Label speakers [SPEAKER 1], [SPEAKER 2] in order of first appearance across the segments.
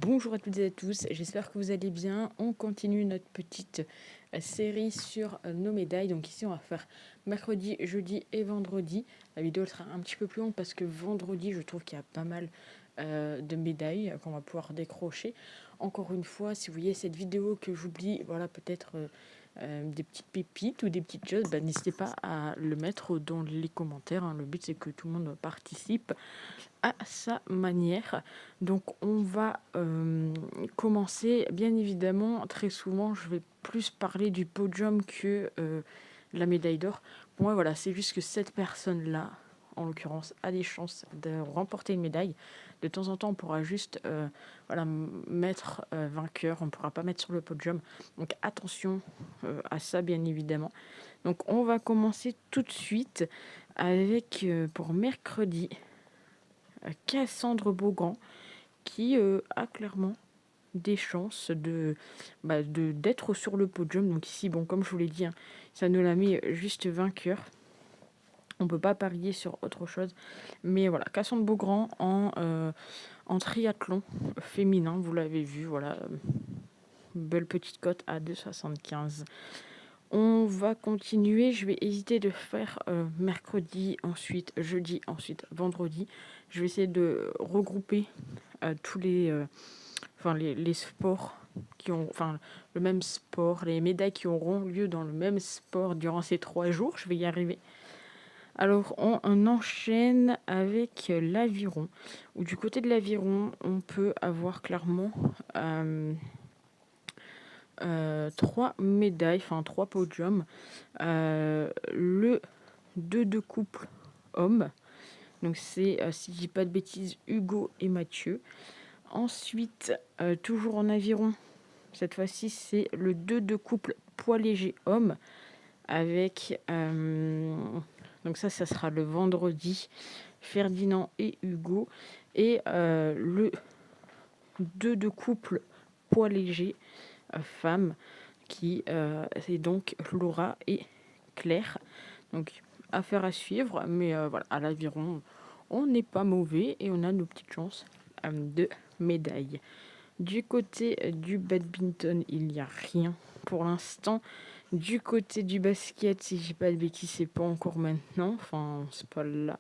[SPEAKER 1] Bonjour à toutes et à tous, j'espère que vous allez bien. On continue notre petite série sur nos médailles. Donc ici on va faire mercredi, jeudi et vendredi. La vidéo sera un petit peu plus longue parce que vendredi je trouve qu'il y a pas mal de médailles qu'on va pouvoir décrocher. Encore une fois, si vous voyez cette vidéo que j'oublie, voilà peut-être des petites pépites ou des petites choses, n'hésitez pas à le mettre dans les commentaires, hein. Le but c'est que tout le monde participe à sa manière. Donc on va commencer. Bien évidemment, très souvent, je vais plus parler du podium que la médaille d'or. Pour moi, voilà, c'est juste que cette personne-là, en l'occurrence, a des chances de remporter une médaille. De temps en temps, on pourra juste mettre vainqueur. On ne pourra pas mettre sur le podium. Donc attention à ça, bien évidemment. Donc on va commencer tout de suite avec, pour mercredi, Cassandre Beaugrand, qui a clairement des chances d'être sur le podium. Donc ici, bon, comme je vous l'ai dit, hein, ça nous l'a mis juste vainqueur. On peut pas parier sur autre chose. Mais voilà, Cassandre Beaugrand en triathlon féminin, vous l'avez vu, voilà. Belle petite cote à 2,75. On va continuer. Je vais hésiter de faire mercredi, ensuite jeudi, ensuite vendredi. Je vais essayer de regrouper tous les sports qui ont, le même sport, les médailles qui auront lieu dans le même sport durant ces 3 jours. Je vais y arriver. Alors, on enchaîne avec l'aviron. Où du côté de l'aviron, on peut avoir clairement 3 médailles, 3 podiums. Le 2 de couple homme. Donc c'est, si je dis pas de bêtises, Hugo et Mathieu. Ensuite, toujours en aviron, cette fois-ci, c'est le 2 de couple poids léger homme avec... donc ça sera le vendredi, Ferdinand et Hugo. Et le 2 de couple poids léger femme, qui c'est donc Laura et Claire. Donc affaire à suivre, mais voilà, à l'aviron, on n'est pas mauvais et on a nos petites chances de médailles. Du côté du badminton, il n'y a rien pour l'instant. Du côté du basket, si je dis pas de bêtises, c'est pas encore maintenant. Enfin, c'est pas là.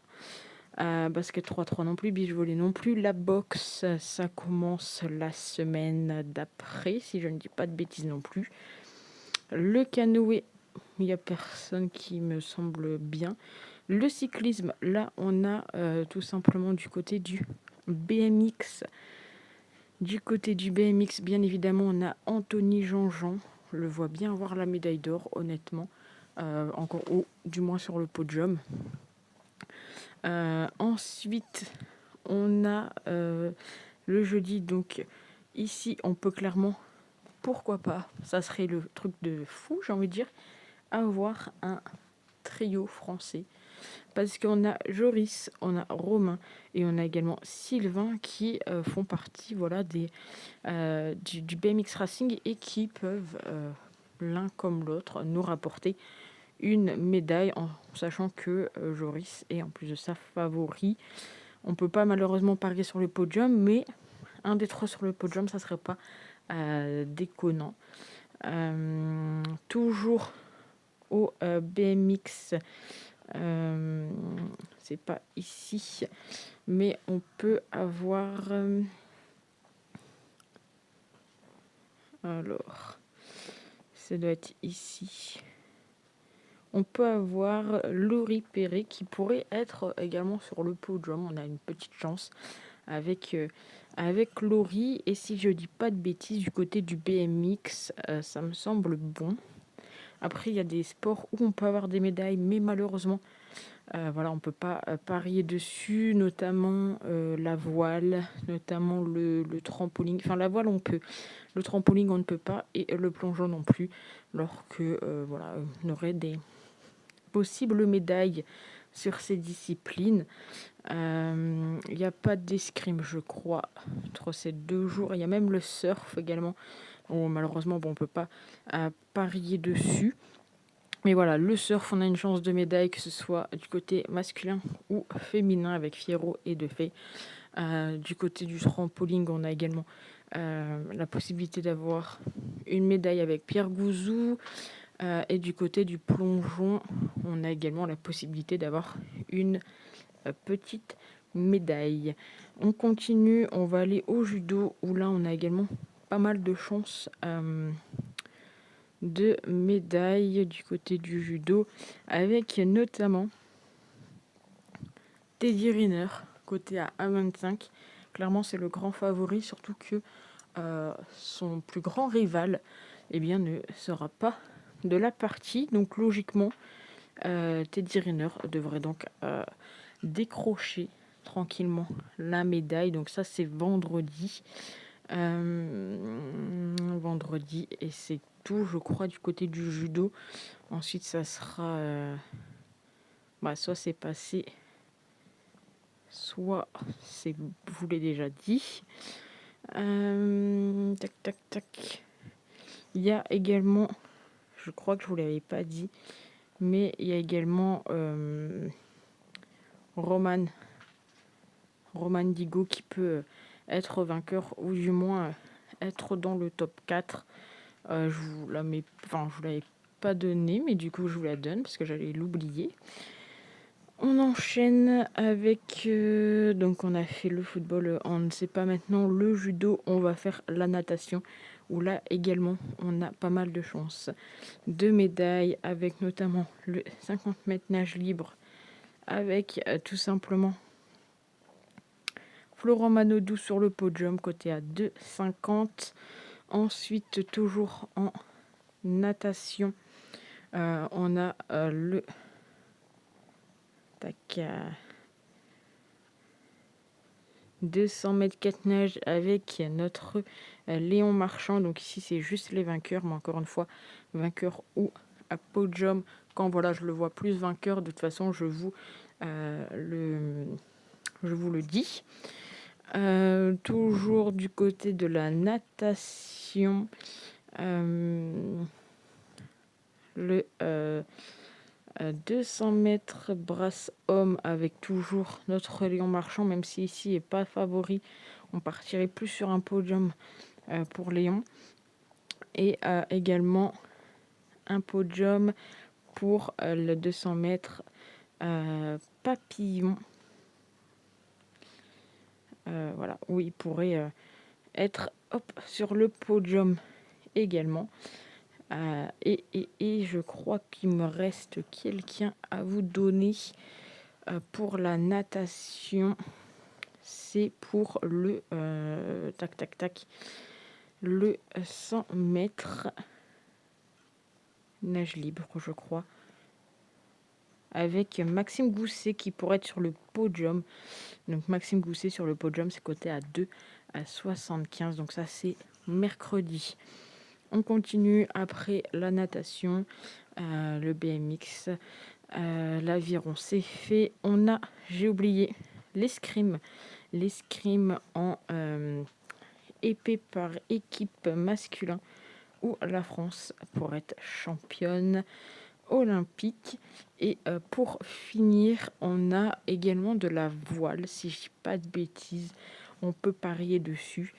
[SPEAKER 1] Basket 3-3 non plus, beach volley non plus. La boxe, ça commence la semaine d'après, si je ne dis pas de bêtises non plus. Le canoë, il n'y a personne qui me semble bien. Le cyclisme, là, on a tout simplement du côté du BMX. Du côté du BMX, bien évidemment, on a Anthony Jean-Jean. Je le vois bien avoir la médaille d'or, honnêtement. Encore haut, du moins sur le podium. Ensuite, on a le jeudi. Donc, ici, on peut clairement, pourquoi pas, ça serait le truc de fou, j'ai envie de dire, avoir un trio français. Parce qu'on a Joris, on a Romain et on a également Sylvain qui font partie, voilà, du BMX Racing et qui peuvent, l'un comme l'autre, nous rapporter une médaille, en sachant que Joris est en plus de ça favori. On peut pas malheureusement parier sur le podium, mais un des 3 sur le podium, ça serait pas déconnant. Toujours au BMX, c'est pas ici, mais on peut avoir alors ça doit être ici. On peut avoir Laurie Perret qui pourrait être également sur le podium. On a une petite chance avec Laurie. Et si je dis pas de bêtises, du côté du BMX, ça me semble bon. Après, il y a des sports où on peut avoir des médailles, mais malheureusement, voilà, on ne peut pas parier dessus, notamment la voile, notamment le trampoline. Enfin, la voile, on peut. Le trampoline, on ne peut pas. Et le plongeon non plus. Alors que, voilà, on aurait des possibles médailles sur ces disciplines. Il n'y a pas d'escrime, je crois, entre ces 2 jours. Il y a même le surf également. Bon, malheureusement, bon, on ne peut pas parier dessus. Mais voilà, le surf, on a une chance de médaille, que ce soit du côté masculin ou féminin avec Fierro et Defay. Du côté du trampoline, on a également la possibilité d'avoir une médaille avec Pierre Gouzou. Et du côté du plongeon, on a également la possibilité d'avoir une petite médaille. On continue, on va aller au judo, où là on a également pas mal de chances de médailles du côté du judo, avec notamment Teddy Riner, côté à 1,25. Clairement, c'est le grand favori, surtout que son plus grand rival ne sera pas de la partie. Donc logiquement, Teddy Riner devrait donc décrocher tranquillement la médaille. Donc ça, c'est vendredi. Vendredi, et c'est tout, je crois, du côté du judo. Ensuite, ça sera... soit c'est passé, soit c'est, je vous l'ai déjà dit. Tac, tac, tac. Il y a également, je crois que je vous l'avais pas dit, mais il y a également Roman Digo qui peut être vainqueur, ou du moins être dans le top 4. Je vous l'avais pas donné, mais du coup je vous la donne parce que j'allais l'oublier. On enchaîne avec donc on a fait le football, on ne sait pas maintenant le judo, on va faire la natation, où là également on a pas mal de chances de médailles, avec notamment le 50 mètres nage libre, avec tout simplement Florent Manodou sur le podium, côté à 2,50. Ensuite, toujours en natation, on a le 200 mètres 4 nages avec notre Léon Marchand. Donc ici, c'est juste les vainqueurs, mais encore une fois, vainqueur ou à podium. Quand je le vois plus vainqueur, de toute façon, je vous le dis. Toujours du côté de la natation, le 200 mètres brasse homme, avec toujours notre Léon Marchand, même si ici n'est pas favori, on partirait plus sur un podium pour Léon. Et également un podium pour le 200 mètres papillon. Où il pourrait être sur le podium également. Et je crois qu'il me reste quelqu'un à vous donner pour la natation. C'est pour le le 100 mètres nage libre, je crois, avec Maxime Gousset qui pourrait être sur le podium. Donc Maxime Gousset sur le podium, c'est coté à 2,75. Donc ça, c'est mercredi. On continue après la natation, le BMX, l'aviron, c'est fait. J'ai oublié l'escrime en épée par équipe masculin, où la France pourrait être championne olympique. Et pour finir, on a également de la voile, si je dis pas de bêtises, on peut parier dessus.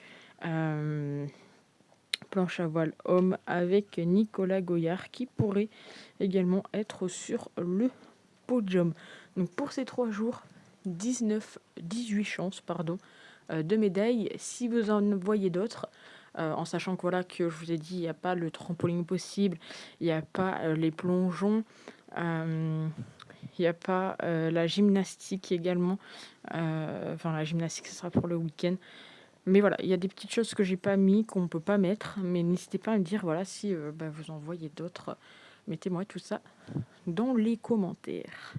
[SPEAKER 1] Planche à voile homme avec Nicolas Goyard qui pourrait également être sur le podium. Donc pour ces 3 jours, 18 chances de médailles. Si vous en voyez d'autres, en sachant que je vous ai dit, il n'y a pas le trampoline possible, il n'y a pas les plongeons, il n'y a pas la gymnastique également. La gymnastique, ce sera pour le week-end. Mais voilà, il y a des petites choses que j'ai pas mis, qu'on ne peut pas mettre. Mais n'hésitez pas à me dire si vous en voyez d'autres. Mettez-moi tout ça dans les commentaires.